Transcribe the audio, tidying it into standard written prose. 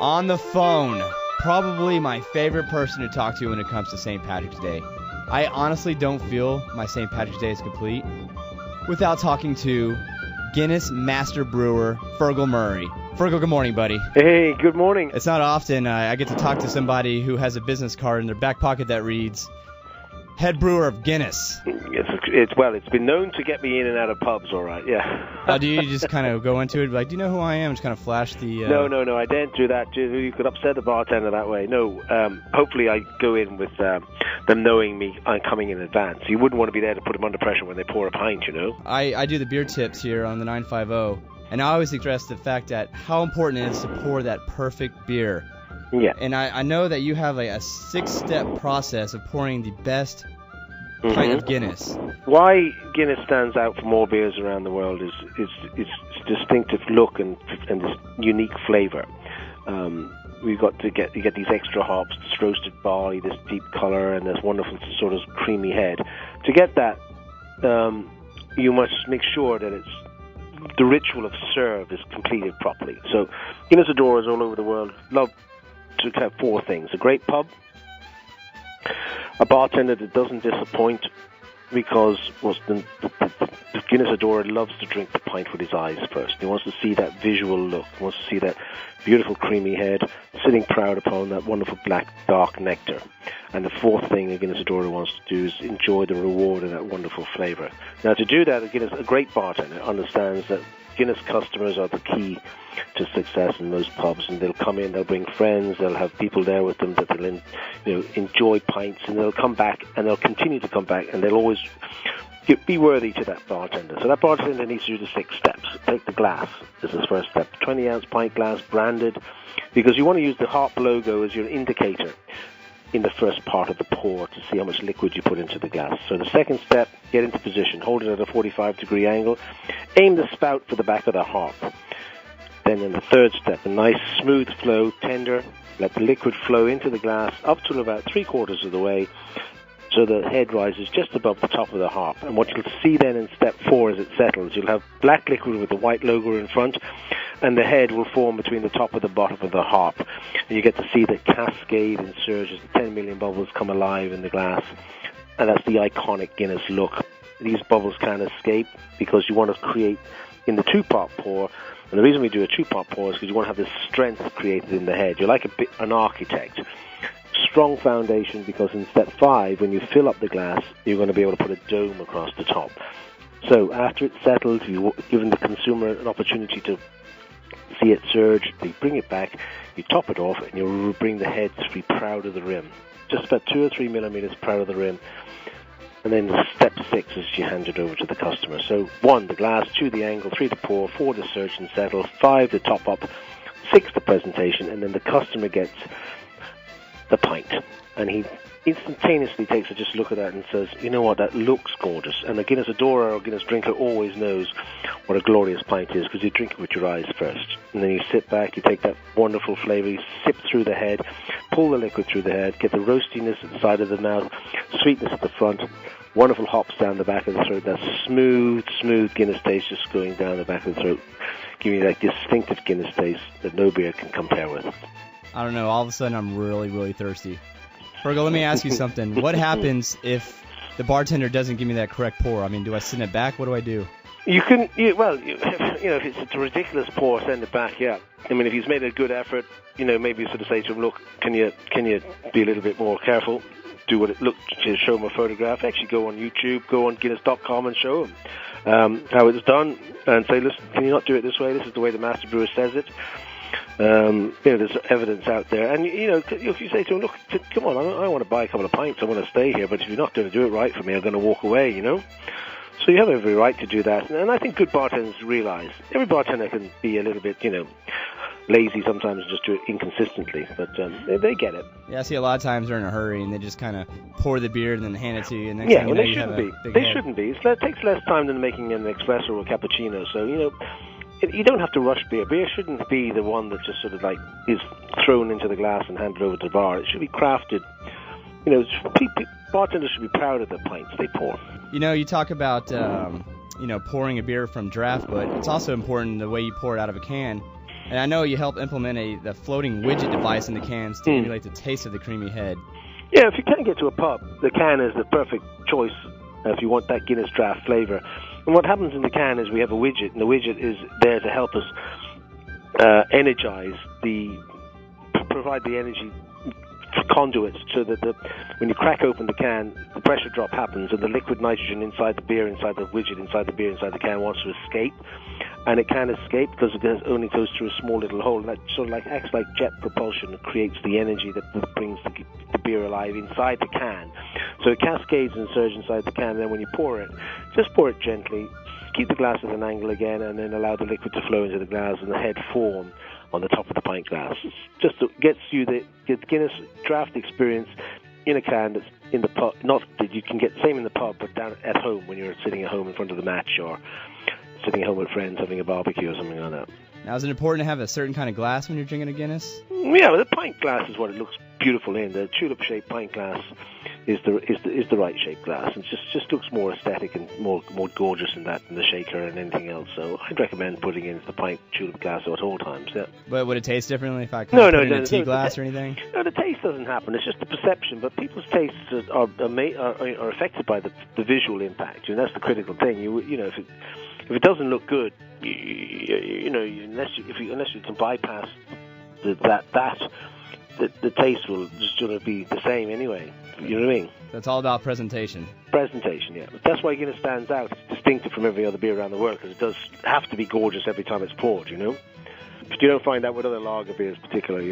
On the phone, probably my favorite person to talk to when it comes to St. Patrick's Day. I honestly don't feel my St. Patrick's Day is complete without talking to Guinness Master Brewer, Fergal Murray. Fergal, good morning, buddy. Hey, good morning. It's not often I get to talk to somebody who has a business card in their back pocket that reads, Head Brewer of Guinness. It's been known to get me in and out of pubs, all right, yeah. Do you just kind of go into it like, do you know who I am? Just kind of flash the... No, I daren't do that. You could upset the bartender that way. No, hopefully I go in with them knowing me. I'm coming in advance. You wouldn't want to be there to put them under pressure when they pour a pint, you know? I do the beer tips here on the 950, and I always stress the fact that how important it is to pour that perfect beer. Yeah. And I know that you have a 6-step process of pouring the best pint of Guinness. Why Guinness stands out from all beers around the world is its distinctive look and this unique flavor. You get these extra hops, this roasted barley, this deep color, and this wonderful sort of creamy head. To get that, you must make sure that the ritual of serve is completed properly. So Guinness adorers all over the world love to have 4 things: a great pub, a bartender that doesn't disappoint, because the Guinness adorer loves to drink the pint with his eyes first. He wants to see that visual look. He wants to see that beautiful creamy head sitting proud upon that wonderful black dark nectar. And the 4th thing a Guinness adorer wants to do is enjoy the reward of that wonderful flavor. Now, to do that, a great bartender understands that Guinness customers are the key to success in most pubs, and they'll come in, they'll bring friends, they'll have people there with them that they'll enjoy pints, and they'll come back, and they'll continue to come back, and they'll always be worthy to that bartender. So that bartender needs to do the 6 steps. Take the glass as the first step, 20-ounce pint glass, branded, because you want to use the Harp logo as your indicator in the first part of the pour to see how much liquid you put into the glass. So the second step, get into position, hold it at a 45-degree angle, aim the spout for the back of the harp. Then in the third step, a nice smooth flow, tender, let the liquid flow into the glass up to about 3/4 of the way, so the head rises just above the top of the harp. And what you'll see then in step 4 as it settles, you'll have black liquid with the white logo in front, and the head will form between the top and the bottom of the harp. And you get to see the cascade and surge as the 10 million bubbles come alive in the glass. And that's the iconic Guinness look. These bubbles can't escape because you want to create in the 2-part pour. And the reason we do a 2-part pour is because you want to have this strength created in the head. You're like an architect. Strong foundation, because in step 5, when you fill up the glass, you're going to be able to put a dome across the top. So after it's settled, you've given the consumer an opportunity to see it surge, you bring it back, you top it off, and you bring the head to be proud of the rim. Just about 2 or 3 millimeters proud of the rim. And then step 6 is you hand it over to the customer. So 1, the glass, 2, the angle, 3, the pour, 4, the surge and settle, 5, the top up, 6, the presentation, and then the customer gets the pint. And he instantaneously takes a just look at that and says, you know what, that looks gorgeous. And the Guinness adorer or Guinness drinker always knows what a glorious pint is, because you drink it with your eyes first. And then you sit back, you take that wonderful flavor, you sip through the head, pull the liquid through the head, get the roastiness at the side of the mouth, sweetness at the front, wonderful hops down the back of the throat, that smooth Guinness taste just going down the back of the throat, giving you that distinctive Guinness taste that no beer can compare with. I don't know, all of a sudden I'm really, really thirsty. Fergal, let me ask you something. What happens if the bartender doesn't give me that correct pour? I mean, do I send it back? What do I do? You can, if it's a ridiculous pour, send it back, yeah. I mean, if he's made a good effort, maybe sort of say to him, look, can you be a little bit more careful? Do what it looked, to show him a photograph. Actually go on YouTube, go on Guinness.com and show him how it's done, and say, listen, can you not do it this way? This is the way the master brewer says it. There's evidence out there, and if you say to him, look, come on, I want to buy a couple of pints, I want to stay here, but if you're not going to do it right for me, I'm going to walk away, So you have every right to do that, and I think good bartenders realize every bartender can be a little bit, lazy sometimes and just do it inconsistently, but they get it. Yeah, I see a lot of times they're in a hurry and they just kind of pour the beer and then hand it to you. And yeah, well, they shouldn't be. They shouldn't be. It takes less time than making an espresso or a cappuccino, so you don't have to rush beer. Beer shouldn't be the one that just sort of like is thrown into the glass and handed over to the bar. It should be crafted. Bartenders should be proud of the pints they pour. You talk about pouring a beer from draft, but it's also important the way you pour it out of a can. And I know you help implement the floating widget device in the cans to emulate the taste of the creamy head. Yeah, if you can't get to a pub, the can is the perfect choice if you want that Guinness draft flavour. And what happens in the can is we have a widget, and the widget is there to help us provide the energy conduits so that when you crack open the can, the pressure drop happens and the liquid nitrogen inside the beer, inside the widget, inside the beer, inside the can wants to escape. And it can escape because it only goes through a small little hole. And that sort of acts like jet propulsion. It creates the energy that brings the beer alive inside the can. So it cascades and surges inside the can. And then when you pour it, just pour it gently. Keep the glass at an angle again, and then allow the liquid to flow into the glass and the head form on the top of the pint glass. Just gets you the Guinness draft experience in a can that's in the pub. Not that you can get the same in the pub, but down at home when you're sitting at home in front of the match or sitting at home with friends having a barbecue or something like that. Now, is it important to have a certain kind of glass when you're drinking a Guinness? Yeah, well, the pint glass is what it looks beautiful in. The tulip-shaped pint glass is the right shaped glass, and just looks more aesthetic and more gorgeous than the shaker and anything else. So I'd recommend putting in the pint tulip glass at all times. Yeah. But would it taste differently if I put it in a tea glass or anything? No, the taste doesn't happen. It's just the perception. But people's tastes are affected by the visual impact. And that's the critical thing. If it doesn't look good, unless you can bypass the taste will just sort of be the same anyway. You know what I mean? That's all about presentation. Presentation, yeah. But that's why Guinness stands out. It's distinctive from every other beer around the world because it does have to be gorgeous every time it's poured. But you don't find that with other lager beers, particularly.